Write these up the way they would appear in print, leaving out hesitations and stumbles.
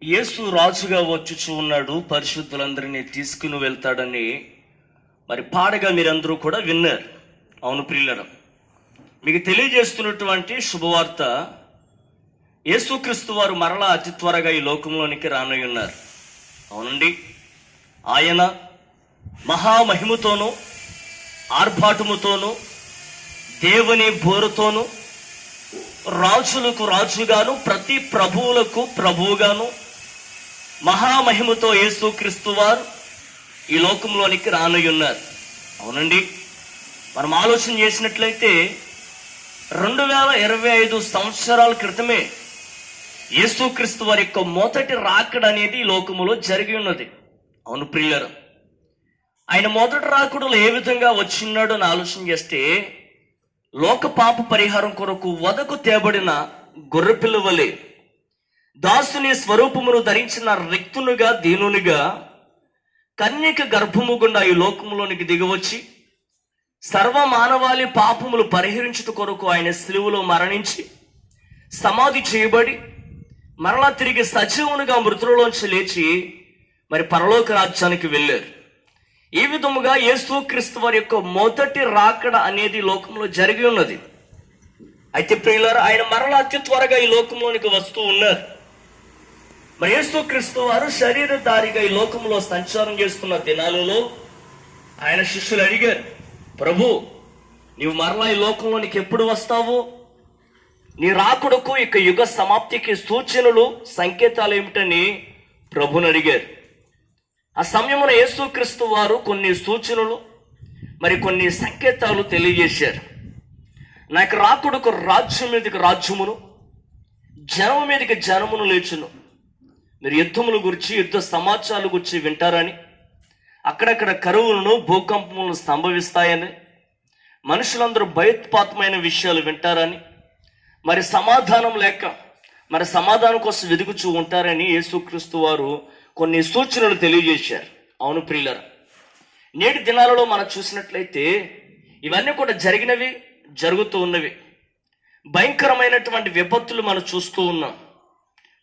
యేసు రాజుగా వచ్చుచూ ఉన్నాడు, పరిశుద్ధులందరినీ తీసుకుని వెళ్తాడని మరి పాడగా మీరందరూ కూడా విన్నారు. అవును ప్రియులారా, మీకు తెలియజేస్తున్నటువంటి శుభవార్త, యేసుక్రీస్తు వారు మరలా అతి త్వరగా ఈ లోకంలోనికి రానై ఉన్నారు. అవునండి, ఆయన మహామహిమతోనూ ఆర్భాటముతోనూ దేవుని బోరుతోనూ రాజులకు రాజుగాను ప్రతి ప్రభువులకు ప్రభువుగాను మహామహిమతో యేసుక్రీస్తు వారు ఈ లోకంలోనికి రానయ్యున్నారు. అవునండి, మనం ఆలోచన చేసినట్లయితే 2025 సంవత్సరాల క్రితమే యేసుక్రీస్తు వారి యొక్క మొదటి రాకడ అనేది ఈ లోకములో జరిగి ఉన్నది. అవును ప్రియులారా, ఆయన మొదటి రాకడలో ఏ విధంగా వచ్చిన్నాడో అని ఆలోచన చేస్తే, లోక పాప పరిహారం కొరకు వదకు తేబడిన గొర్రెపిల్ల వలె దాసుని స్వరూపమును ధరించిన రిక్తునుగా దీనునిగా కన్యక గర్భము గుండా ఈ లోకంలోనికి దిగవచ్చి సర్వ మానవాళి పాపములు పరిహరించుట కొరకు ఆయన శిలువలో మరణించి సమాధి చేయబడి మరలా తిరిగి సజీవునిగా మృతులలోంచి లేచి మరి పరలోక రాజ్యానికి వెళ్ళారు. ఈ విధముగా యేసుక్రీస్తు వారి యొక్క మొదటి రాకడ అనేది లోకంలో జరిగి ఉన్నది. అయితే ప్రియులారా, ఆయన మరలా అతి త్వరగా ఈ లోకంలోనికి వస్తూ ఉన్నారు. మరి యేసుక్రీస్తు వారు శరీరధారిగా ఈ లోకంలో సంచారం చేస్తున్న దినాలలో ఆయన శిష్యులు అడిగారు, ప్రభు, నీవు మరలా ఈ లోకంలోనికి ఎప్పుడు వస్తావు? నీ రాకుడకు ఇక యుగ సమాప్తికి సూచనలు సంకేతాలు ఏమిటని ప్రభుని అడిగారు. ఆ సమయమున యేసుక్రీస్తు వారు కొన్ని సూచనలు మరి కొన్ని సంకేతాలు తెలియజేశారు. నాకు రాకుడకు రాజ్యం మీదకి రాజ్యమును, జనము మీదకి జనమును లేచును. మీరు యుద్ధముల గురించి, యుద్ధ సమాచారాల గురించి వింటారని, అక్కడక్కడ కరువులను భూకంపములను సంభవిస్తాయని, మనుషులందరూ భయోత్పాతమైన విషయాలు వింటారని, మరి సమాధానం లేక మరి సమాధానం కోసం వెతుకుచూ ఉంటారని యేసుక్రీస్తు వారు కొన్ని సూచనలు తెలియజేశారు. అవును ప్రియులారా, నేటి దినాలలో మనం చూసినట్లయితే ఇవన్నీ కూడా జరిగినవి, జరుగుతూ ఉన్నవి. భయంకరమైనటువంటి విపత్తులు మనం చూస్తూ ఉన్నాం.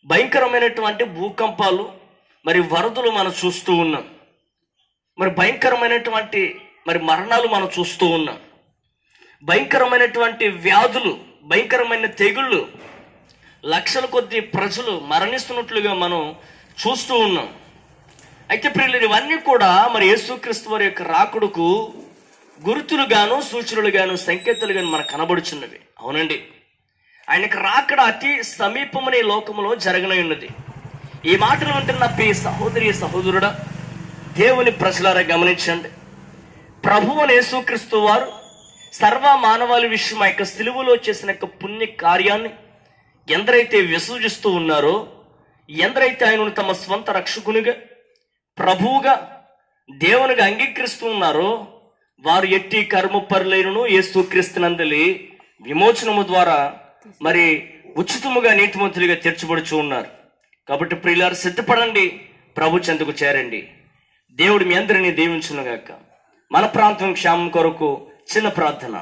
భయంకరమైనటువంటి భూకంపాలు మరి వరదలు మనం చూస్తూ ఉన్నాం. మరి భయంకరమైనటువంటి మరి మరణాలు మనం చూస్తూ ఉన్నాం. భయంకరమైనటువంటి వ్యాధులు, భయంకరమైన తెగుళ్ళు, లక్షల కొద్ది ప్రజలు మరణిస్తున్నట్లుగా మనం చూస్తూ ఉన్నాం. అయితే ప్రియులు, ఇవన్నీ కూడా మరి యేసుక్రీస్తు వారి యొక్క రాకుడుకు గుర్తులుగాను, సూచనలుగాను, సంకేతాలుగాను మనకు కనబడుచున్నవి. అవునండి, ఆయనకు రాకడ అతి సమీపమనే లోకంలో జరగనై ఉన్నది. ఈ మాటలు వింటున్న ప్రియ సహోదరి సహోదరుడా, దేవుని ప్రజలారా గమనించండి. ప్రభువు యేసుక్రీస్తు వారు సర్వ మానవాళి విషయం ఆ యొక్క సిలువలో చేసిన యొక్క పుణ్య కార్యాన్ని ఎందరైతే విసర్జిస్తూ ఉన్నారో, ఎందరైతే ఆయనను తమ స్వంత రక్షకునిగా, ప్రభువుగా, దేవునిగా అంగీకరిస్తూ ఉన్నారో, వారు ఎట్టి కర్మ పరులైనను యేసుక్రీస్తునందలి విమోచనము ద్వారా మరి ఉచితముగా నీతిమంతులుగా తీర్చబడుచు ఉన్నారు. కాబట్టి ప్రియులారు, సిద్ధపడండి, ప్రభు చెంతకు చేరండి. దేవుడు మీ అందరినీ దీవించునుగాక. మన ప్రాంతం క్షేమం కొరకు చిన్న ప్రార్థన.